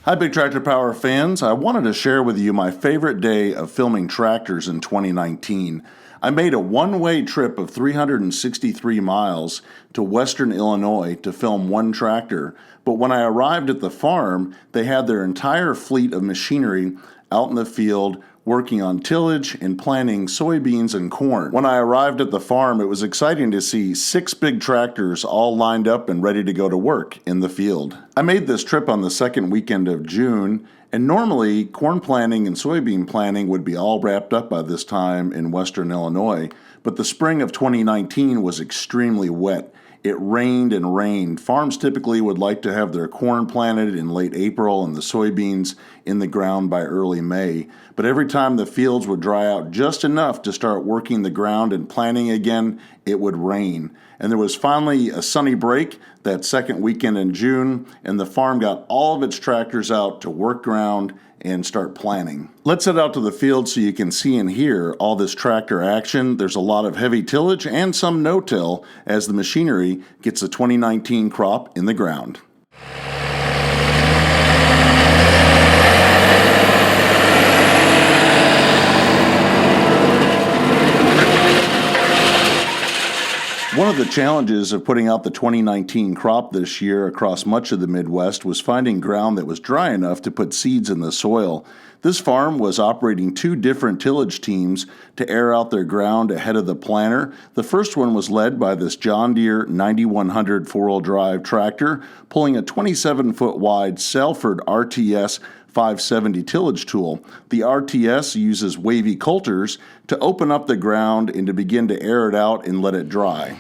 Hi Big Tractor Power fans, I wanted to share with you my favorite day of filming tractors in 2019. I made a one-way trip of 363 miles to western Illinois to film one tractor, but when I arrived at the farm, they had their entire fleet of machinery out in the field working on tillage and planting soybeans and corn. When I arrived at the farm, it was exciting to see 6 big tractors all lined up and ready to go to work in the field. I made this trip on the second weekend of June, and normally corn planting and soybean planting would be all wrapped up by this time in western Illinois, but the spring of 2019 was extremely wet. It rained and rained. Farms typically would like to have their corn planted in late April and the soybeans in the ground by early May. But every time the fields would dry out just enough to start working the ground and planting again, it would rain. And there was finally a sunny break that second weekend in June, and the farm got all of its tractors out to work ground and start planting. Let's head out to the field so you can see and hear all this tractor action. There's a lot of heavy tillage and some no-till as the machinery gets the 2019 crop in the ground. One of the challenges of putting out the 2019 crop this year across much of the Midwest was finding ground that was dry enough to put seeds in the soil. This farm was operating 2 different tillage teams to air out their ground ahead of the planter. The first one was led by this John Deere 9100 4-wheel drive tractor, pulling a 27-foot wide SALFORD RTS 570 tillage tool. The RTS uses wavy coulters to open up the ground and to begin to air it out and let it dry.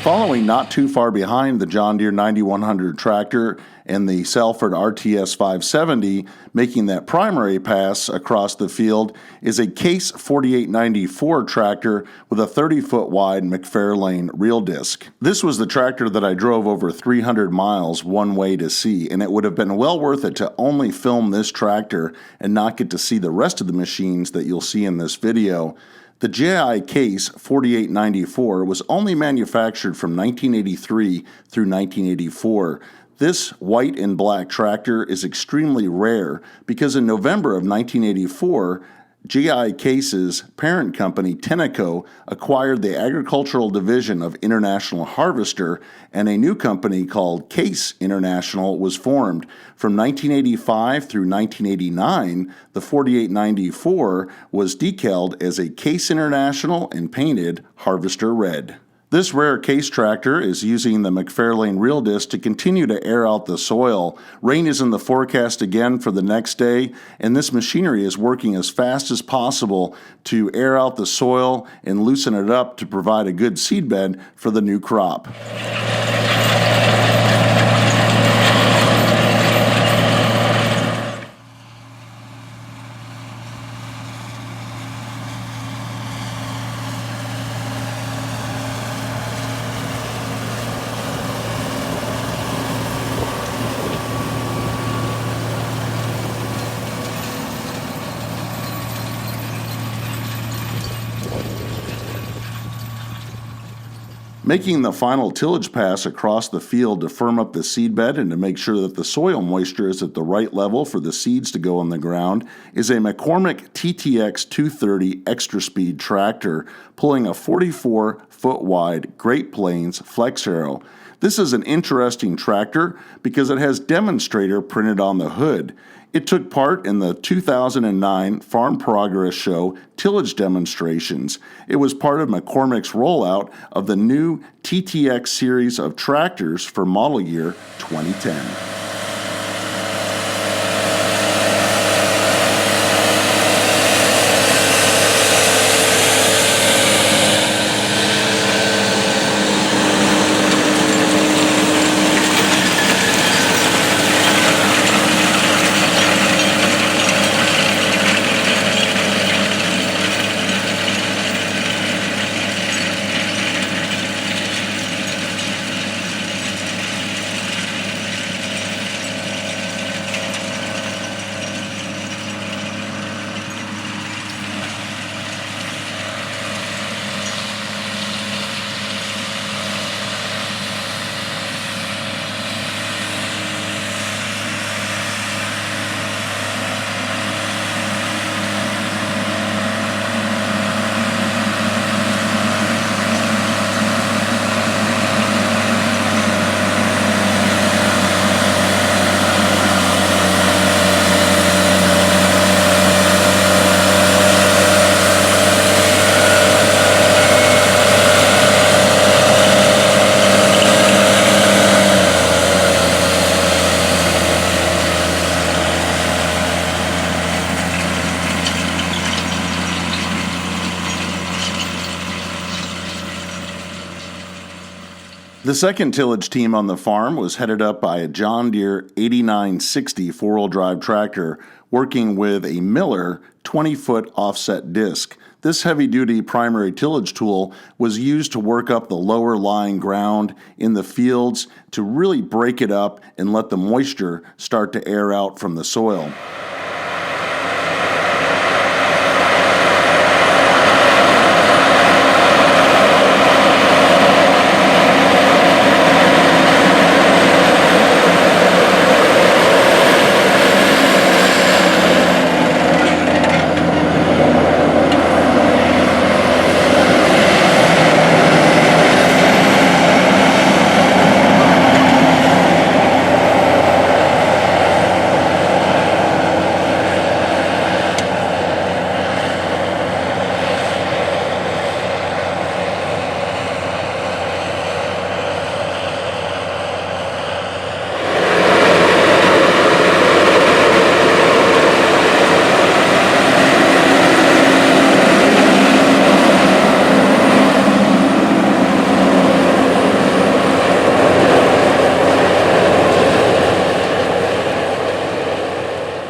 Following not too far behind the John Deere 9100 tractor and the SALFORD RTS 570, making that primary pass across the field, is a Case 4894 tractor with a 30-foot wide McCarlane reel disc. This was the tractor that I drove over 300 miles one way to see, and it would have been well worth it to only film this tractor and not get to see the rest of the machines that you'll see in this video. The JI Case 4894 was only manufactured from 1983 through 1984. This white and black tractor is extremely rare because in November of 1984, GI Case's parent company, Tenneco, acquired the agricultural division of International Harvester, and a new company called Case International was formed. From 1985 through 1989, the 4894 was decaled as a Case International and painted Harvester Red. This rare Case tractor is using the McCarlane reel disc to continue to air out the soil. Rain is in the forecast again for the next day, and this machinery is working as fast as possible to air out the soil and loosen it up to provide a good seedbed for the new crop. Making the final tillage pass across the field to firm up the seedbed and to make sure that the soil moisture is at the right level for the seeds to go in the ground is a McCormick TTX230 XTRASPEED tractor pulling a 44-foot wide Great Plains flex harrow. This is an interesting tractor because it has demonstrator printed on the hood. It took part in the 2009 Farm Progress Show tillage demonstrations. It was part of McCormick's rollout of the new TTX series of tractors for model year 2010. The second tillage team on the farm was headed up by a John Deere 8960 four-wheel drive tractor working with a Miller 20-foot offset disc. This heavy-duty primary tillage tool was used to work up the lower lying ground in the fields to really break it up and let the moisture start to air out from the soil.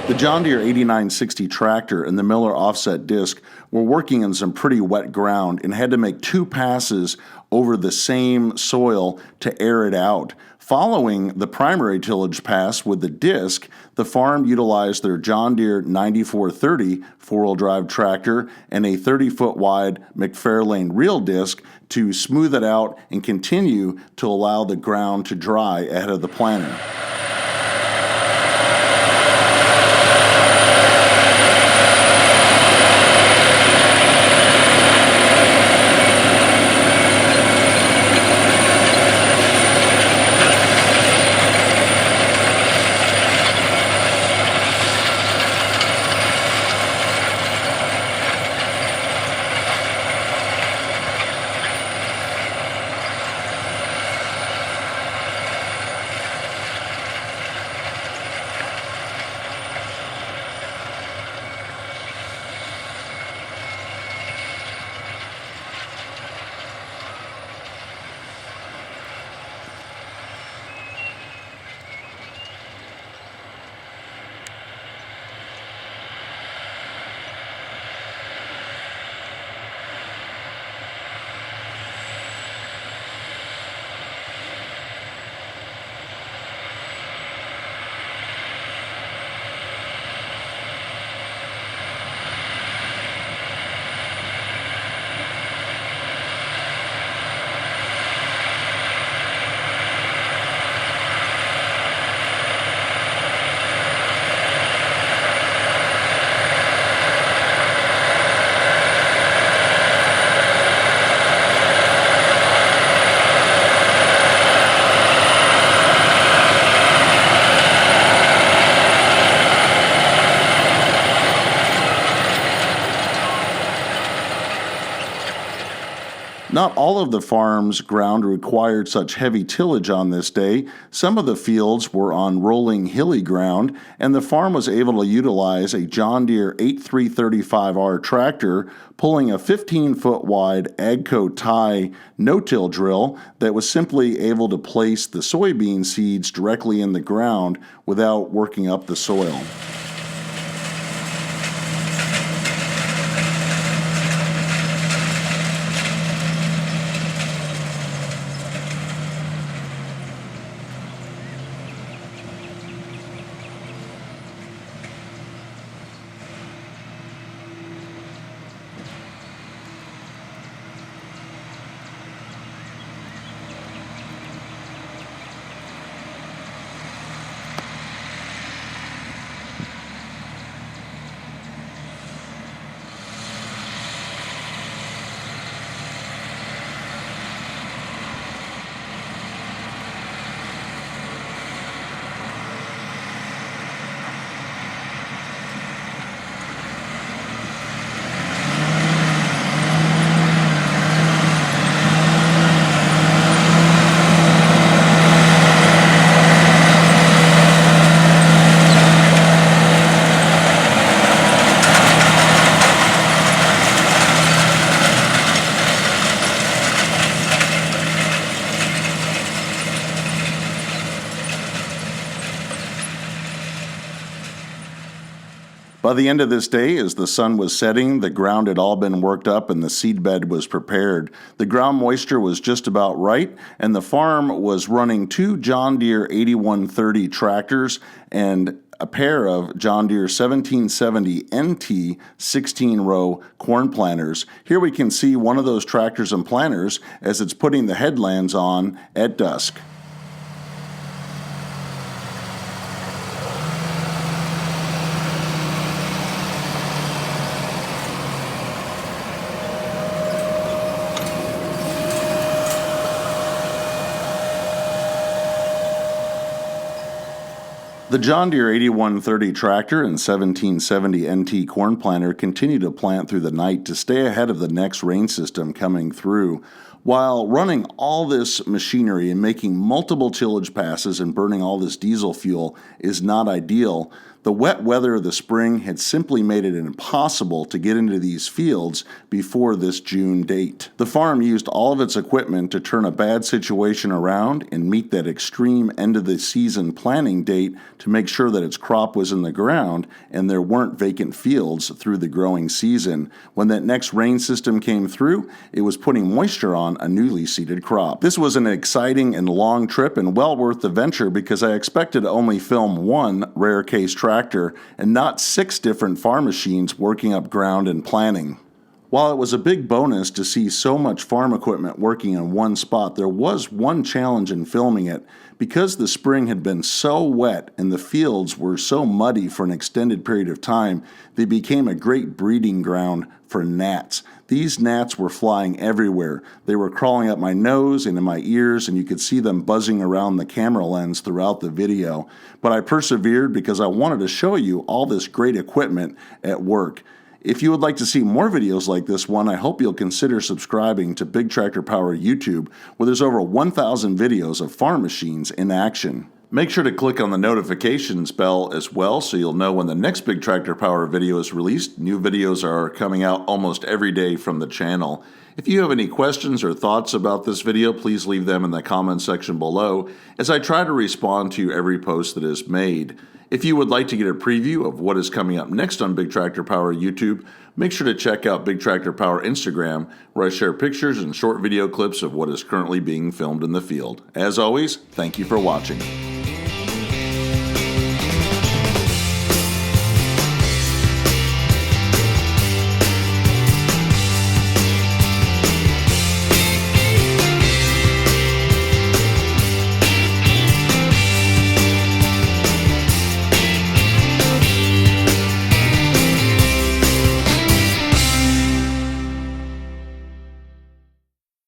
The John Deere 8960 tractor and the Miller offset disc were working in some pretty wet ground and had to make two passes over the same soil to air it out. Following the primary tillage pass with the disc, the farm utilized their John Deere 9430 four-wheel drive tractor and a 30-foot wide McFarlane reel disc to smooth it out and continue to allow the ground to dry ahead of the planter. Not all of the farm's ground required such heavy tillage on this day. Some of the fields were on rolling hilly ground, and the farm was able to utilize a John Deere 8335R tractor pulling a 15-foot wide AGCO tie no-till drill that was simply able to place the soybean seeds directly in the ground without working up the soil. By the end of this day, as the sun was setting, the ground had all been worked up and the seed bed was prepared. The ground moisture was just about right, and the farm was running 2 John Deere 8130 tractors and a pair of John Deere 1770 NT 16-row corn planters. Here we can see one of those tractors and planters as it's putting the headlands on at dusk. The John Deere 8130 tractor and 1770 NT corn planter continue to plant through the night to stay ahead of the next rain system coming through. While running all this machinery and making multiple tillage passes and burning all this diesel fuel is not ideal, the wet weather of the spring had simply made it impossible to get into these fields before this June date. The farm used all of its equipment to turn a bad situation around and meet that extreme end of the season planting date to make sure that its crop was in the ground and there weren't vacant fields through the growing season. When that next rain system came through, it was putting moisture on a newly seeded crop. This was an exciting and long trip and well worth the venture because I expected to only film one rare case tractor and not 6 different farm machines working up ground and planting. While it was a big bonus to see so much farm equipment working in one spot, there was one challenge in filming it. Because the spring had been so wet and the fields were so muddy for an extended period of time, they became a great breeding ground for gnats. These gnats were flying everywhere. They were crawling up my nose and in my ears, and you could see them buzzing around the camera lens throughout the video. But I persevered because I wanted to show you all this great equipment at work. If you would like to see more videos like this one, I hope you'll consider subscribing to Big Tractor Power YouTube, where there's over 1,000 videos of farm machines in action. Make sure to click on the notifications bell as well so you'll know when the next Big Tractor Power video is released. New videos are coming out almost every day from the channel. If you have any questions or thoughts about this video, please leave them in the comment section below as I try to respond to every post that is made. If you would like to get a preview of what is coming up next on Big Tractor Power YouTube, make sure to check out Big Tractor Power Instagram, where I share pictures and short video clips of what is currently being filmed in the field. As always, thank you for watching.